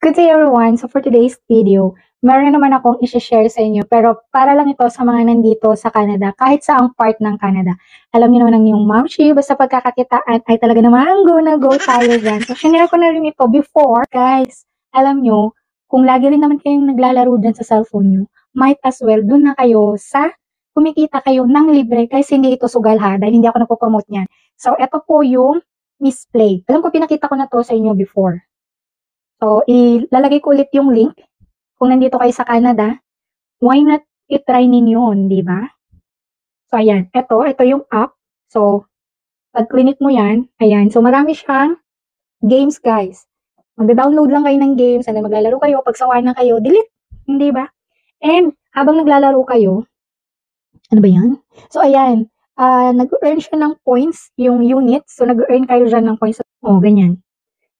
Good day everyone! So for today's video, meron naman akong i-share sa inyo pero para lang ito sa mga nandito sa Canada, kahit saang part ng Canada. Alam niyo naman ang yung mamshi, basta pagkakakitaan ay talaga naman go na go tayo dyan. So shinare ko na rin ito before. Guys, alam nyo, kung lagi rin naman kayong naglalaro dyan sa cellphone nyo, might as well dun na kayo sa kumikita kayo ng libre kasi hindi ito sugal ha, dahil hindi ako nagpo-promote niyan. So ito po yung misplay. Alam ko pinakita ko na to sa inyo before. So, ilalagay ko ulit yung link. Kung nandito kayo sa Canada, why not i-try ninyo, di ba? So, ayan. Ito yung app. So, pag clinic mo yan, ayan. So, marami siyang games, guys. Magda-download lang kayo ng games, and then maglalaro kayo. Pag sawa na kayo, delete. Hindi ba? And, habang naglalaro kayo, ano ba yan? So, ayan. Nag-earn siya ng points, yung units. So, nag-earn kayo dyan ng points. Oh, ganyan.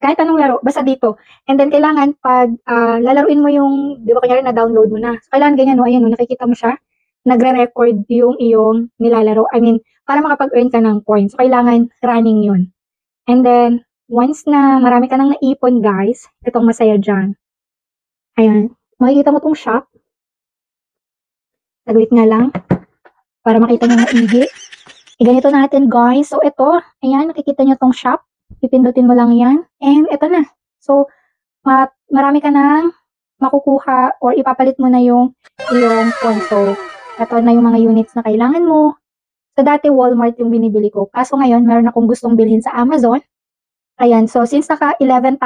Kahit anong laro, basta dito. And then, kailangan pag lalaruin mo yung, di ba kunyari na-download mo na. So, kailangan ganyan, no? Ayan, no? Nakikita mo siya. Nagre-record yung iyong nilalaro. I mean, para makapag-earn ka ng points. So, kailangan running yun. And then, once na marami ka nang naipon, guys, itong masaya dyan. Ayan. Makikita mo tong shop. Saglit nga lang. Para makita nyo maigi. Ganito natin, guys. So, ito. Ayan, nakikita nyo tong shop. Pipindutin mo lang yan. And ito na. So, marami ka nang makukuha or ipapalit mo na yung points. So, ito na yung mga units na kailangan mo. So, dati Walmart yung binibili ko. Kaso ngayon, meron akong gustong bilhin sa Amazon. Ayan. So, since naka 11,000,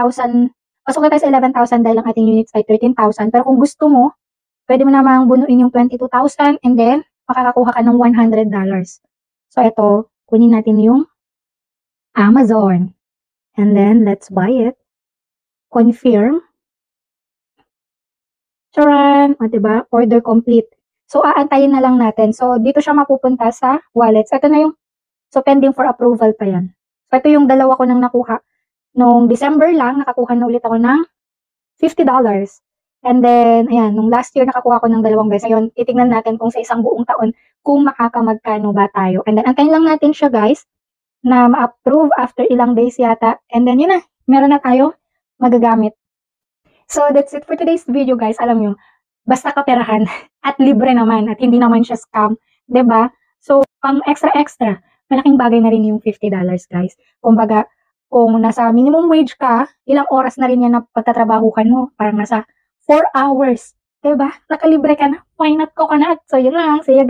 pasok na tayo sa 11,000 dahil ang ating units ay 13,000. Pero kung gusto mo, pwede mo namang bunuin yung 22,000 and then, makakakuha ka ng $100. So, ito, kunin natin yung Amazon. And then, let's buy it. Confirm. Charan! O, diba? Order complete. So, aantayin na lang natin. So, dito siya mapupunta sa wallets. Ito na yung, so, pending for approval pa yan. So, ito yung dalawa ko nang nakuha. Noong December lang, nakakuha na ulit ako ng $50. And then, ayan, nung last year, nakakuha ko ng 2 beses. Ngayon, titignan natin kung sa isang buong taon, kung makakamagkano ba tayo. And then, antayin lang natin siya, guys, na ma-approve after ilang days yata. And then, yun na. Meron na tayo magagamit. So, that's it for today's video, guys. Alam nyo, basta kaperahan at libre naman at hindi naman siya scam. 'Di ba? So, pang extra-extra, malaking bagay na rin yung $50, guys. Kumbaga, kung nasa minimum wage ka, ilang oras na rin yan na pagtatrabahukan mo. Parang nasa 4 hours. 'Di ba? Nakalibre ka na. Why not ko ka na? So, yun lang. See you.